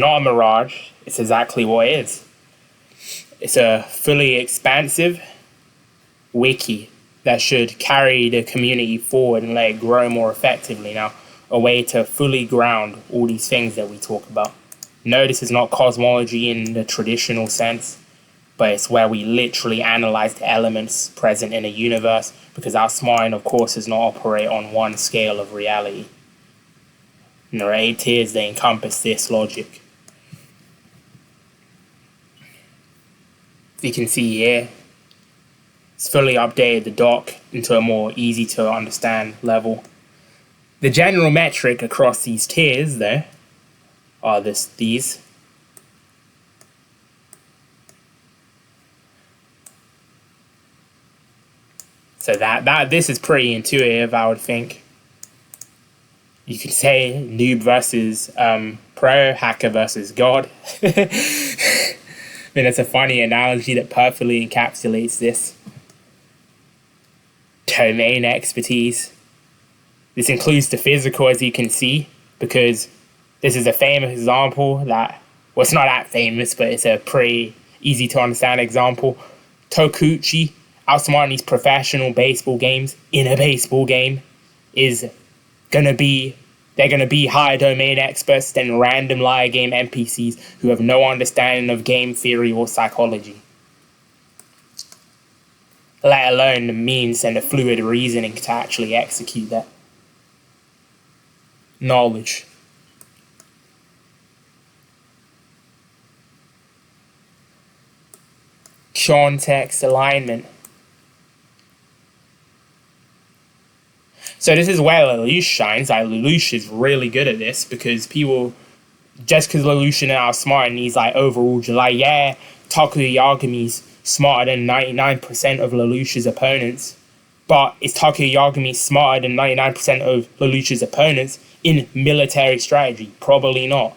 not a mirage. It's exactly what it is. It's a fully expansive wiki that should carry the community forward and let it grow more effectively. Now, a way to fully ground all these things that we talk about. No, this is not cosmology in the traditional sense, but it's where we literally analyze the elements present in a universe, because our mind, of course, does not operate on one scale of reality. And there are 8 tiers that encompass this logic. You can see here, it's fully updated the doc into a more easy to understand level. The general metric across these tiers, though, are these. So this is pretty intuitive, I would think. You could say noob versus pro, hacker versus god. I mean, it's a funny analogy that perfectly encapsulates this. Domain expertise. This includes the physical, as you can see, because this is a famous example that, well, it's not that famous, but it's a pretty easy to understand example. Tokuchi outsmarting these professional baseball games in a baseball game they're gonna be higher domain experts than random liar game NPCs who have no understanding of game theory or psychology, let alone the means and the fluid reasoning to actually execute that knowledge. Context alignment. So this is where Lelouch shines. Like, Lelouch is really good at this, because people, just because Lelouch and are smart and he's like overall just like, yeah, Takuya Yagami's smarter than 99% of Lelouch's opponents, but is Takuya Yagami smarter than 99% of Lelouch's opponents in military strategy? Probably not.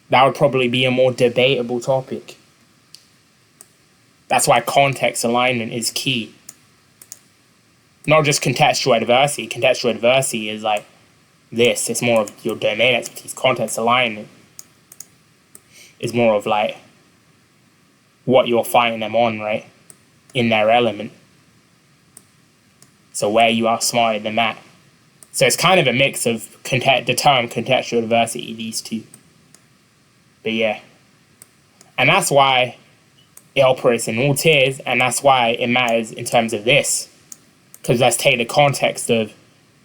That would probably be a more debatable topic. That's why context alignment is key. Not just contextual adversity. Contextual adversity is like this. It's more of your domain expertise. Context alignment is more of like what you're fighting them on, right? In their element. So where you are smarter than that. So it's kind of a mix of the term contextual adversity, these two. But yeah. And that's why it operates in all tiers, and that's why it matters in terms of this. Because let's take the context of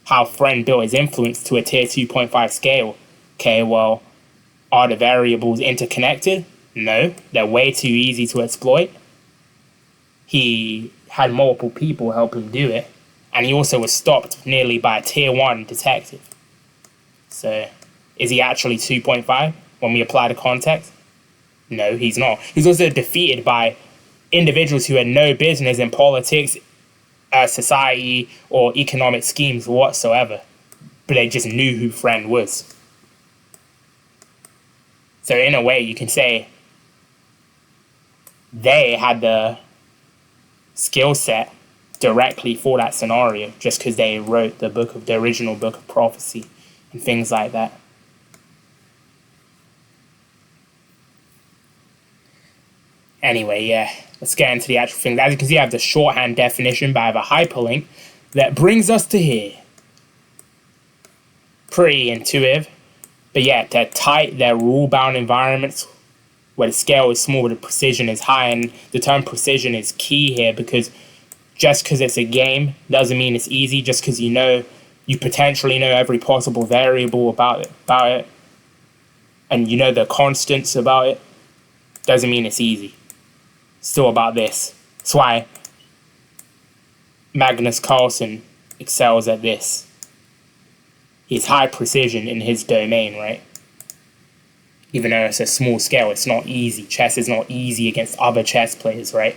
how Friend built his influence to a tier 2.5 scale. Okay, well, are the variables interconnected? No, they're way too easy to exploit. He had multiple people help him do it, and he also was stopped nearly by a tier 1 detective. So, is he actually 2.5 when we apply the context? No, he's not. He's also defeated by individuals who had no business in politics, society, or economic schemes whatsoever, but they just knew who Friend was. So in a way, you can say they had the skill set directly for that scenario, just because they wrote the original book of prophecy and things like that. Anyway, yeah, let's get into the actual thing. As you can see, I have the shorthand definition, but I have a hyperlink that brings us to here. Pretty intuitive. But yeah, they're tight, they're rule-bound environments where the scale is small, the precision is high, and the term precision is key here, because just because it's a game doesn't mean it's easy. Just because you potentially know every possible variable about it, and you know the constants about it, doesn't mean it's easy. Still about this. That's why Magnus Carlsen excels at this. He's high precision in his domain, right? Even though it's a small scale, it's not easy. Chess is not easy against other chess players, right?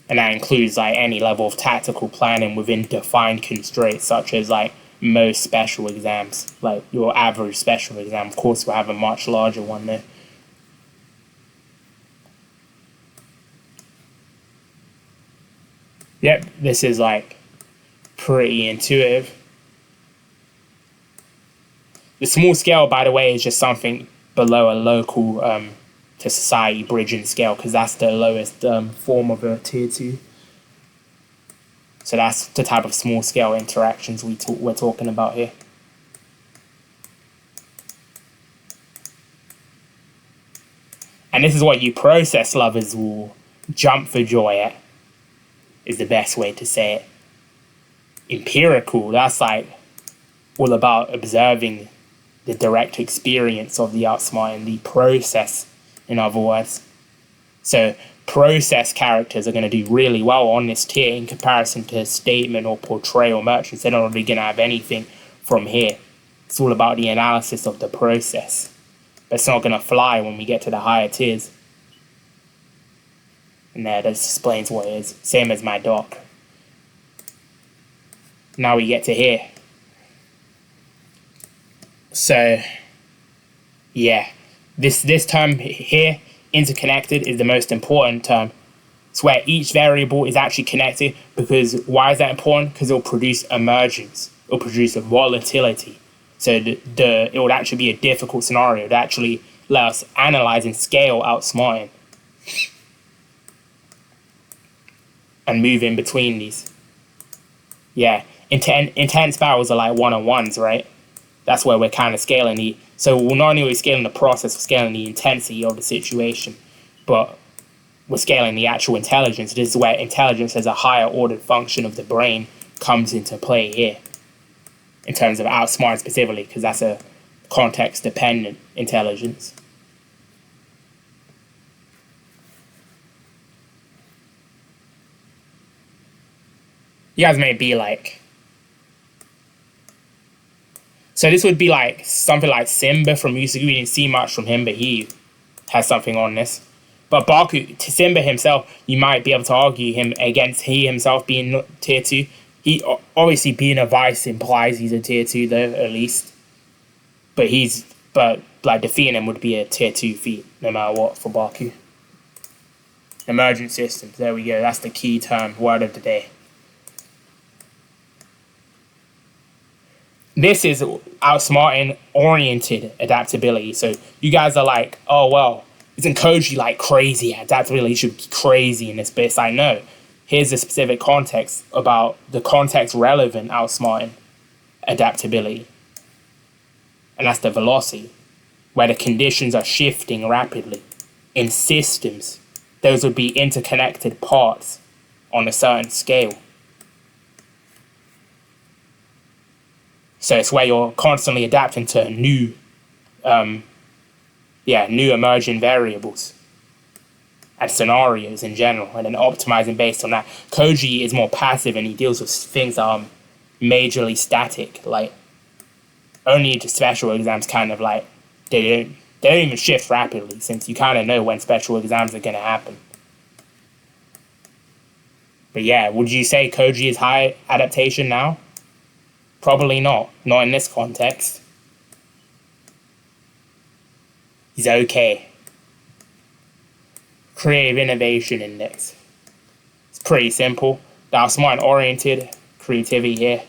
And that includes like any level of tactical planning within defined constraints, such as like most special exams. Like your average special exam, of course, will have a much larger one there. Yep, this is like pretty intuitive. The small scale, by the way, is just something below a local to society bridging scale, because that's the lowest form of a tier 2. So that's the type of small scale interactions we're talking about here. And this is what you process lovers will jump for joy at, is the best way to say it. Empirical, that's like all about observing the direct experience of the outsmarting, the process, in other words. So process characters are going to do really well on this tier in comparison to statement or portrayal merchants. They're not really going to have anything from here. It's all about the analysis of the process. But it's not going to fly when we get to the higher tiers. And that explains what it is. Same as my doc. Now we get to here. So, yeah. This term here, interconnected, is the most important term. It's where each variable is actually connected. Because why is that important? Because it'll produce emergence. It'll produce a volatility. So it would actually be a difficult scenario to actually let us analyze and scale outsmarting. And move in between these. Yeah. Intense battles are like one-on-ones, right? That's where we're kind of scaling the... So we're not only scaling the process, we're scaling the intensity of the situation, but we're scaling the actual intelligence. This is where intelligence as a higher ordered function of the brain comes into play here, in terms of outsmarting specifically, because that's a context-dependent intelligence. You guys may be like... So this would be like something like Simba from Musaku. We didn't see much from him, but he has something on this. But Baku, to Simba himself, you might be able to argue him against he himself being tier 2. He obviously being a vice implies he's a tier 2 though, at least. But like defeating him would be a tier 2 feat, no matter what, for Baku. Emergent systems, there we go. That's the key term, word of the day. This is outsmarting oriented adaptability. So you guys are like, oh well, isn't Koji like crazy? Adaptability should be crazy in this, but it's like, no. Here's the specific context about the context relevant outsmarting adaptability. And that's the velocity, where the conditions are shifting rapidly. In systems, those would be interconnected parts on a certain scale. So it's where you're constantly adapting to new emerging variables and scenarios in general, and then optimizing based on that. Koji is more passive, and he deals with things that are majorly static. Like, only the special exams kind of like, they don't even shift rapidly, since you kind of know when special exams are going to happen. But yeah, would you say Koji is high adaptation now? Probably not. Not in this context. He's okay. Creative Innovation Index. It's pretty simple. The outsmarting oriented creativity here.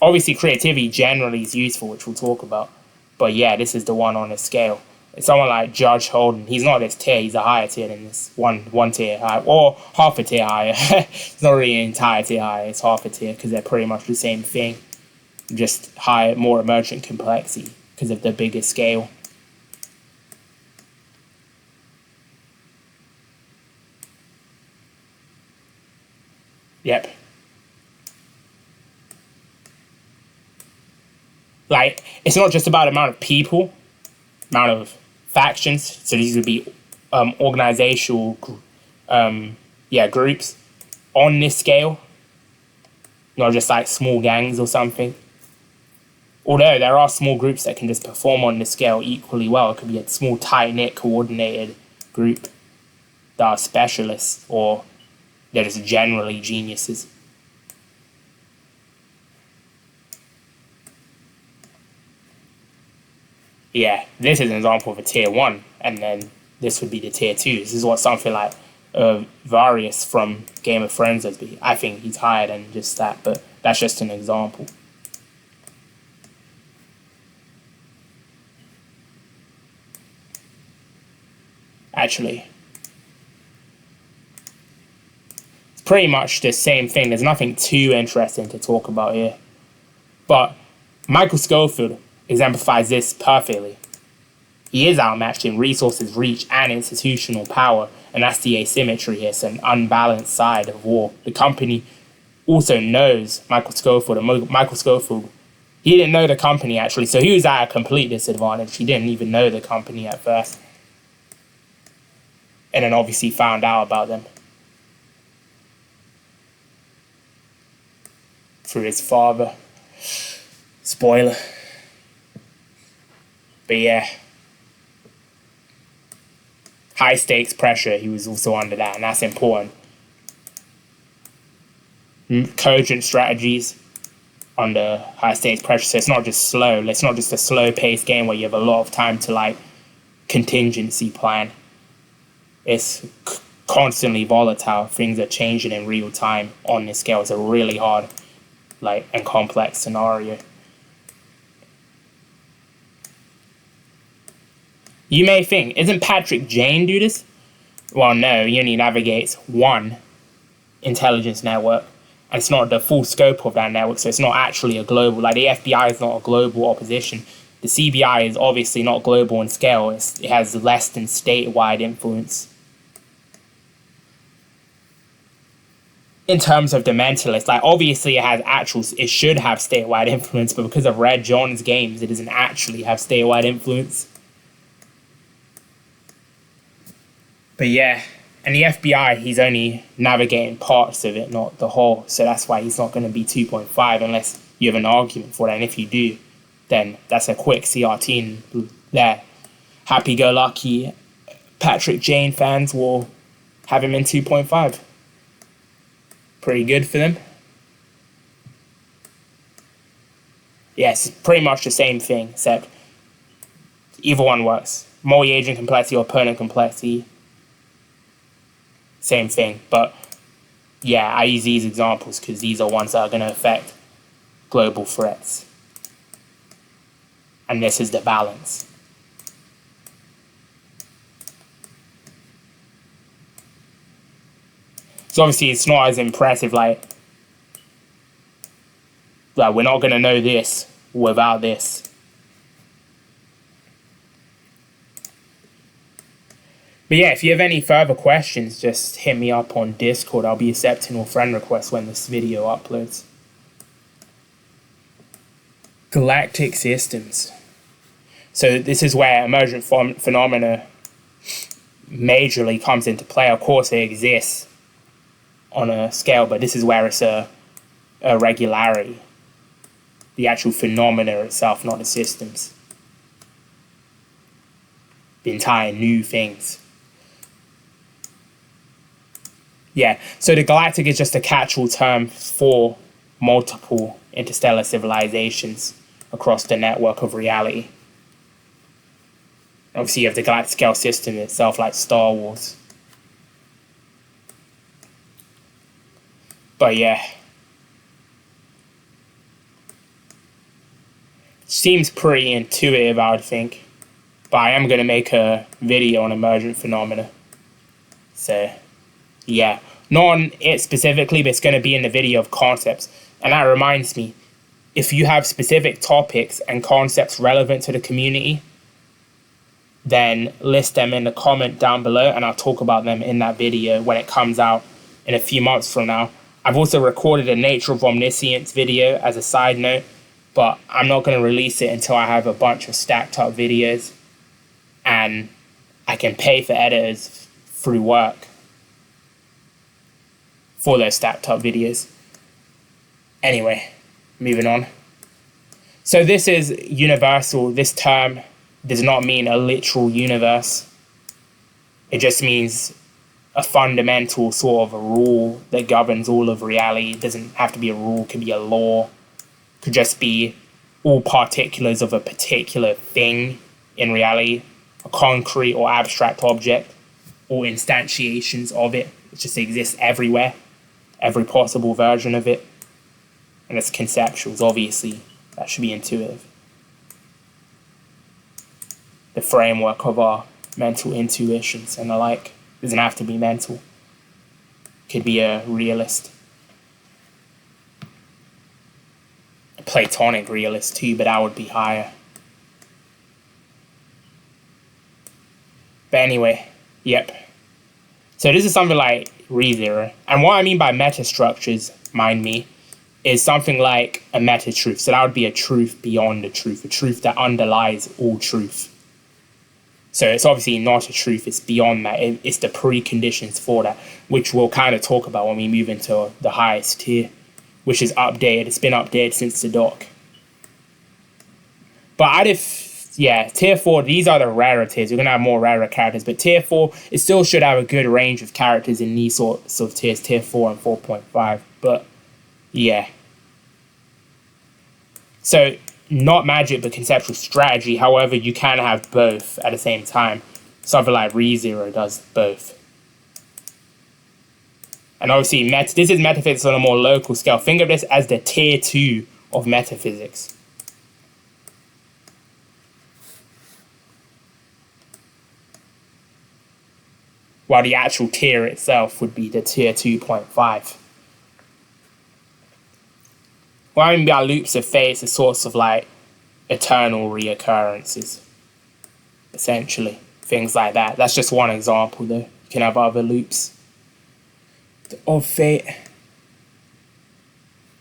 Obviously, creativity generally is useful, which we'll talk about. But yeah, this is the one on the scale. It's someone like Judge Holden. He's not this tier. He's a higher tier than this. One tier higher. Or half a tier higher. It's not really an entire tier higher. It's half a tier because they're pretty much the same thing. Just higher, more emergent complexity because of the bigger scale. Yep. Like, it's not just about the amount of people, amount of factions. So these would be organizational groups on this scale, not just like small gangs or something. Although there are small groups that can just perform on this scale equally well. It could be a small, tight-knit, coordinated group that are specialists, or they're just generally geniuses. Yeah, this is an example of a tier 1, and then this would be the tier 2. This is what something like Varys from Game of Thrones does be. I think he's higher than just that, but that's just an example. actually. It's pretty much the same thing. There's nothing too interesting to talk about here. But Michael Scofield exemplifies this perfectly. He is outmatched in resources, reach, and institutional power, and that's the asymmetry here. It's an unbalanced side of war. The company also knows Michael Scofield, and Michael Scofield, he didn't know the company actually, so he was at a complete disadvantage. He didn't even know the company at first. And then obviously found out about them through his father. Spoiler. But yeah. High stakes pressure, he was also under that, and that's important. Cogent strategies under high stakes pressure, so it's not just slow. It's not just a slow paced game where you have a lot of time to like contingency plan. It's constantly volatile. Things are changing in real time on this scale. It's a really hard and complex scenario. You may think, isn't Patrick Jane do this? Well, no, he only navigates one intelligence network, and it's not the full scope of that network, so it's not actually a global, the FBI is not a global opposition. The CBI is obviously not global in scale. It has less than statewide influence. In terms of the Mentalist, obviously it should have statewide influence, but because of Red John's games, it doesn't actually have statewide influence. But yeah, and the FBI, he's only navigating parts of it, not the whole. So that's why he's not going to be 2.5 unless you have an argument for that. And if you do, then that's a quick CRT there. Happy-go-lucky Patrick Jane fans will have him in 2.5. Pretty good for them. Yes, it's pretty much the same thing, except either one works. Multi-agent complexity or opponent complexity. Same thing, but yeah, I use these examples because these are ones that are going to affect global threats. And this is the balance. So obviously it's not as impressive, we're not going to know this without this. But yeah, if you have any further questions, just hit me up on Discord. I'll be accepting all friend requests when this video uploads. Galactic systems. So this is where emergent phenomena majorly comes into play. Of course, it exists on a scale, but this is where it's a regularity. The actual phenomena itself, not the systems. The entire new things. Yeah, so the galactic is just a catch-all term for multiple interstellar civilizations across the network of reality. Obviously, you have the galactic scale system itself, like Star Wars. But yeah. Seems pretty intuitive, I would think. But I am going to make a video on emergent phenomena. So, yeah. Not on it specifically, but it's going to be in the video of concepts. And that reminds me, if you have specific topics and concepts relevant to the community, then list them in the comment down below, and I'll talk about them in that video when it comes out in a few months from now. I've also recorded a Nature of Omniscience video as a side note, but I'm not going to release it until I have a bunch of stacked up videos and I can pay for editors through work for those stacked up videos. Anyway, moving on. So this is universal. This term does not mean a literal universe. It just means a fundamental sort of a rule that governs all of reality. It doesn't have to be a rule, it could be a law. It could just be all particulars of a particular thing in reality, a concrete or abstract object, or instantiations of it. It just exists everywhere, every possible version of it. And it's conceptuals, obviously. That should be intuitive. The framework of our mental intuitions and the like. Doesn't have to be mental. Could be a realist. A Platonic realist too, but that would be higher. But anyway, yep. So this is something like ReZero. And what I mean by metastructures, mind me, is something like a meta-truth. So that would be a truth beyond the truth, a truth that underlies all truth. So it's obviously not a truth, it's beyond that. It's the preconditions for that, which we'll kind of talk about when we move into the highest tier, which is updated. It's been updated since the doc. But tier 4, these are the rarer tiers. We're going to have more rarer characters, but tier 4, it still should have a good range of characters in these sorts of tiers, tier 4 and 4.5. But yeah. So, not magic, but conceptual strategy. However, you can have both at the same time. Something like ReZero does both. And obviously, this is metaphysics on a more local scale. Think of this as the tier 2 of metaphysics. While the actual tier itself would be the tier 2.5. What I mean by loops of fate is a source of like eternal reoccurrences, essentially. Things like that. That's just one example though. You can have other loops of fate. And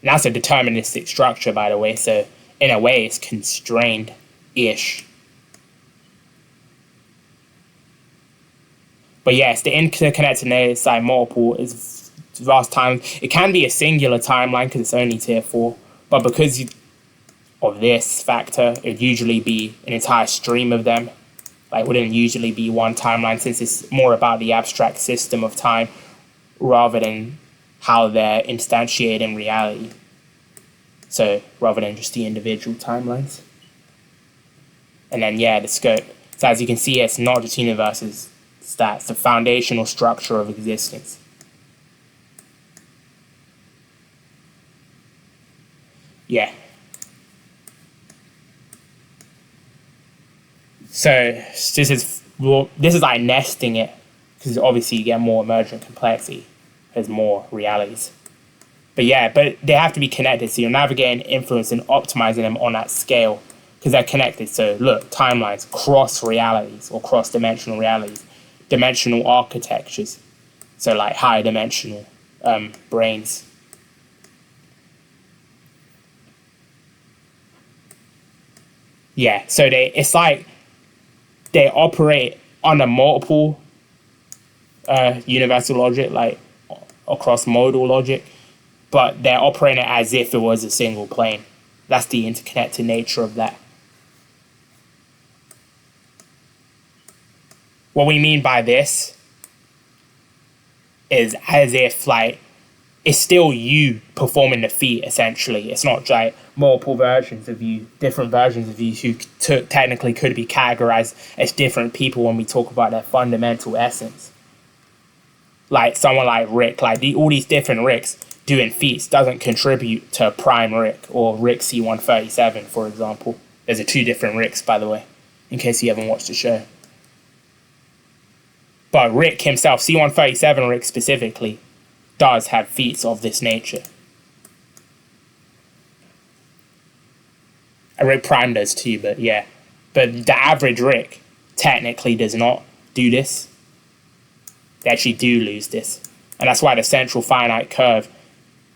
that's a deterministic structure, by the way, so in a way it's constrained-ish. But yes, the interconnectedness like multiple is vast times. It can be a singular timeline because it's only tier 4, but because of this factor, it'd usually be an entire stream of them. Like, wouldn't usually be one timeline, since it's more about the abstract system of time rather than how they're instantiated in reality. So rather than just the individual timelines. And then the scope. So as you can see, it's not just universes. That's the foundational structure of existence. Yeah. So this is like nesting it, because obviously you get more emergent complexity as more realities. But they have to be connected, so you're navigating, influencing, optimizing them on that scale because they're connected. So look, timelines, cross realities or cross dimensional realities, dimensional architectures, so like high dimensional brains. Yeah, so it's like they operate on a multiple universal logic, like across modal logic, but they're operating as if it was a single plane. That's the interconnected nature of that. What we mean by this is as if like it's still you performing the feat, essentially. It's not like multiple versions of you, different versions of you who technically could be categorized as different people when we talk about their fundamental essence. Like someone like Rick, like all these different Ricks doing feats doesn't contribute to Prime Rick or Rick C137, for example. There's 2 different Ricks, by the way, in case you haven't watched the show. But Rick himself, C137 Rick specifically, does have feats of this nature. And Rick Prime does too, but yeah. But the average Rick technically does not do this. They actually do lose this. And that's why the central finite curve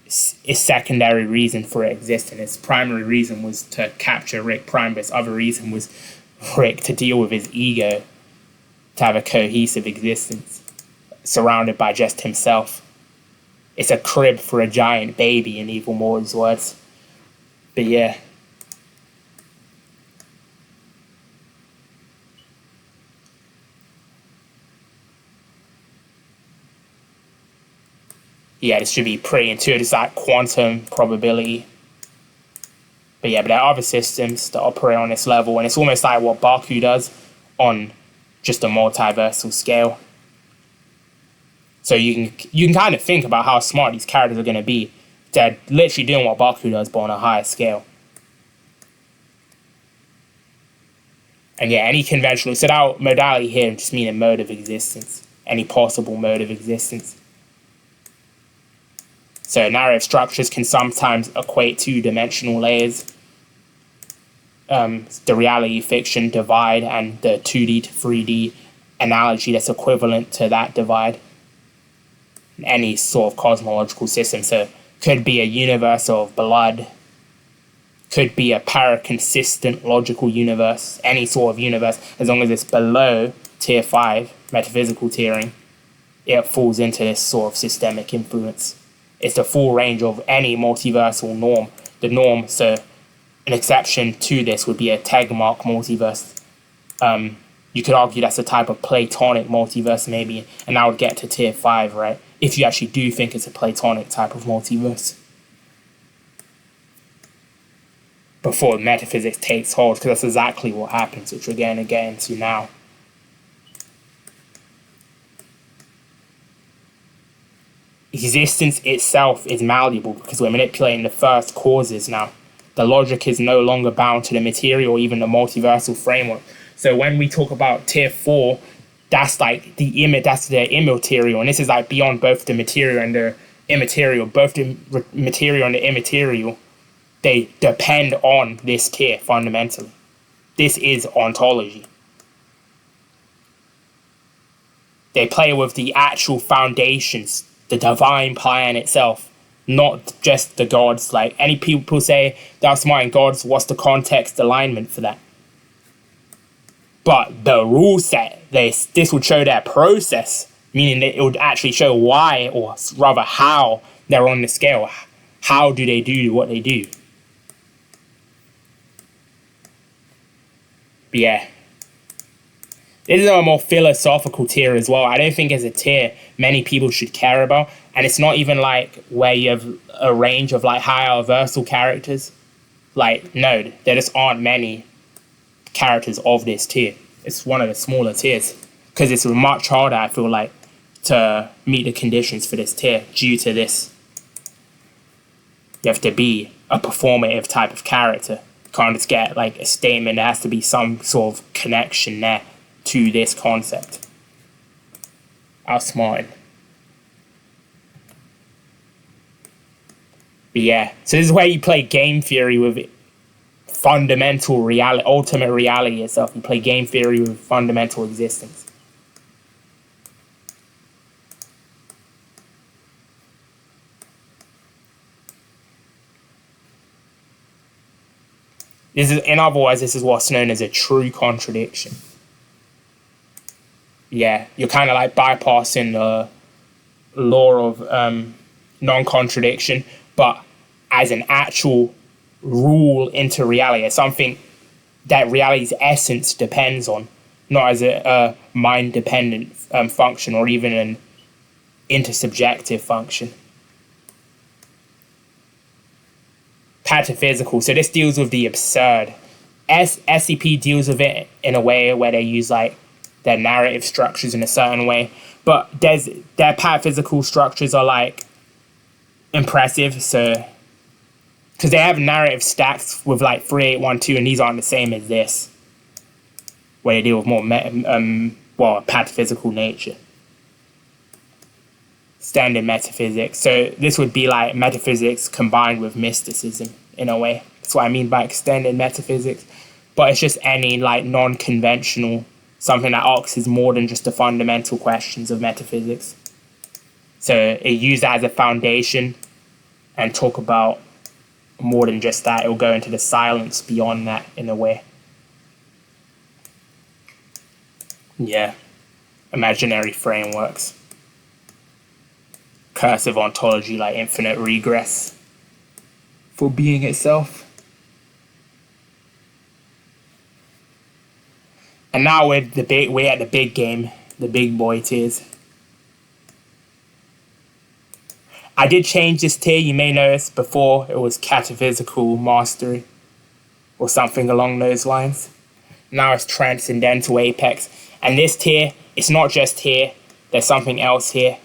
is secondary reason for it existing. Its primary reason was to capture Rick Prime, but its other reason was Rick to deal with his ego, to have a cohesive existence surrounded by just himself. It's a crib for a giant baby, in Evil Mortal's words. But yeah. Yeah, this should be pretty intuitive. It's like quantum probability. But yeah, but there are other systems that operate on this level, and it's almost like what Baku does on just a multiversal scale. So you can kind of think about how smart these characters are going to be. They're literally doing what Baku does, but on a higher scale. And yeah, any conventional, so that modality here just mean a mode of existence, any possible mode of existence. So narrative structures can sometimes equate two-dimensional layers, the reality fiction divide and the 2D to 3D analogy that's equivalent to that divide. Any sort of cosmological system, so could be a universe of blood, could be a paraconsistent logical universe, any sort of universe, as long as it's below tier 5, metaphysical tiering, it falls into this sort of systemic influence. It's the full range of any multiversal norm. The norm, so an exception to this would be a Tegmark multiverse. You could argue that's a type of Platonic multiverse maybe, and that would get to tier 5, right? If you actually do think it's a Platonic type of multiverse. Before metaphysics takes hold, because that's exactly what happens, which we're going to get into now. Existence itself is malleable because we're manipulating the first causes now. The logic is no longer bound to the material or even the multiversal framework. So when we talk about tier 4, that's like that's the immaterial, and this is like beyond both the material and the immaterial. Both the material and the immaterial, they depend on this tier fundamentally. This is ontology. They play with the actual foundations, the divine plan itself, not just the gods. Like any people say, thou smart in gods, what's the context alignment for that? But the rule set, this would show their process, meaning that it would actually show why, or rather how, they're on the scale. How do they do what they do? But yeah. This is a more philosophical tier as well. I don't think it's a tier many people should care about. And it's not even like where you have a range of like higher versal characters. Like, no, there just aren't many characters of this tier. It's one of the smaller tiers. Because it's much harder, I feel like, to meet the conditions for this tier due to this. You have to be a performative type of character. You can't just get like a statement. There has to be some sort of connection there to this concept. Outsmarted. But yeah, so this is where you play game theory with it. Fundamental reality, ultimate reality itself. You play game theory with fundamental existence. This is, in other words, this is what's known as a true contradiction. Yeah, you're kind of like bypassing the law of non-contradiction, but as an actual rule into reality, as something that reality's essence depends on, not as a mind-dependent function or even an intersubjective function. Pataphysical, so this deals with the absurd. SCP deals with it in a way where they use like their narrative structures in a certain way, but their pataphysical structures are like impressive, so because they have narrative stacks with like 3812, and these aren't the same as this, where they deal with more pataphysical nature. Standard metaphysics, so this would be like metaphysics combined with mysticism in a way. That's what I mean by extended metaphysics, but it's just any like non-conventional, something that asks more than just the fundamental questions of metaphysics. So it used that as a foundation and talk about more than just that. It will go into the silence beyond that in a way. Yeah. Imaginary frameworks. Cursive ontology, like infinite regress for being itself. And now we're at the big game, the big boy tiers. I did change this tier, you may notice. Before it was cataphysical mastery or something along those lines. Now it's transcendental apex. And this tier, it's not just here, there's something else here.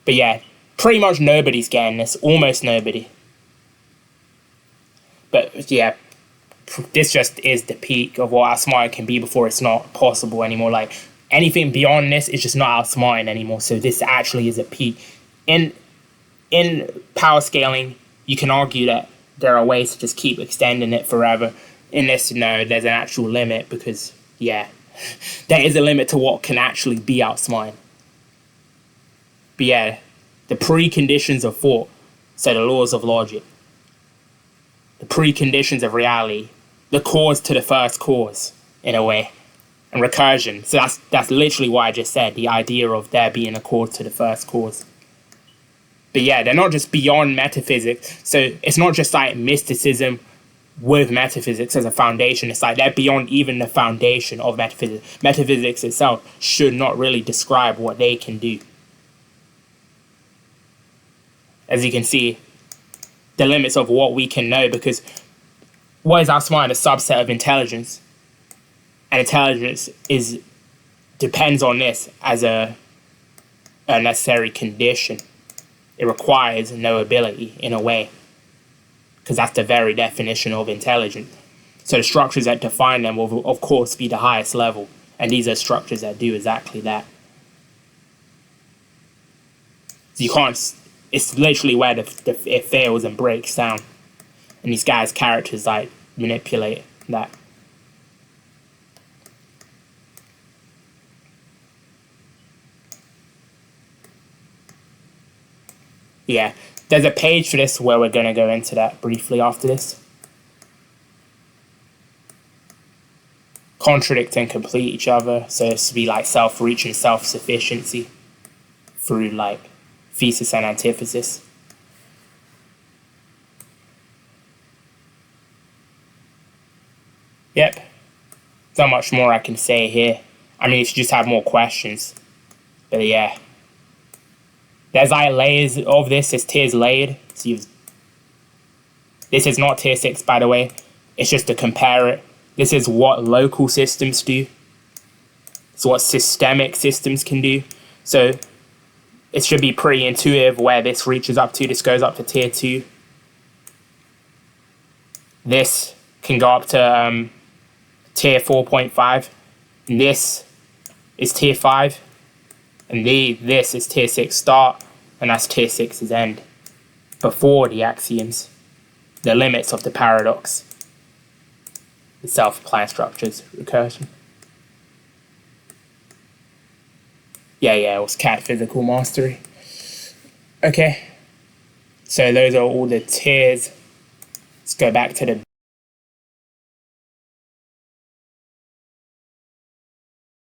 But yeah, pretty much nobody's getting this, almost nobody. But yeah, this just is the peak of what outsmarting can be before it's not possible anymore. Like, anything beyond this is just not outsmarting anymore. So this actually is a peak. In power scaling, you can argue that there are ways to just keep extending it forever. In this, no, there's an actual limit because, yeah, there is a limit to what can actually be outsmarting. But yeah, the preconditions of thought, so the laws of logic, the preconditions of reality, the cause to the first cause, in a way, and recursion. So that's literally what I just said, the idea of there being a cause to the first cause. But yeah, they're not just beyond metaphysics. So it's not just like mysticism with metaphysics as a foundation. It's like they're beyond even the foundation of metaphysics. Metaphysics itself should not really describe what they can do. As you can see, the limits of what we can know, because what is outsmarting? A subset of intelligence. And intelligence depends on this as a necessary condition. It requires knowability in a way, because that's the very definition of intelligence. So the structures that define them will, of course, be the highest level. And these are structures that do exactly that. So you can't... It's literally where it fails and breaks down. And these guys' characters, like, manipulate that. Yeah, there's a page for this where we're going to go into that briefly after this. Contradict and complete each other. So it's to be like self-reach and self-sufficiency through like thesis and antithesis. Yep. Not much more I can say here. I mean, if you just have more questions. But yeah. There's like layers of this. It's tiers layered. So this is not tier 6, by the way. It's just to compare it. This is what local systems do. It's what systemic systems can do. So it should be pretty intuitive where this reaches up to. This goes up to tier 2. This can go up to tier 4.5. And this is tier 5. And this is tier 6 start. And that's tier 6's end. Before the axioms. The limits of the paradox. The self-applying structures, recursion. Yeah, it was cat physical mastery. Okay. So those are all the tiers. Let's go back to the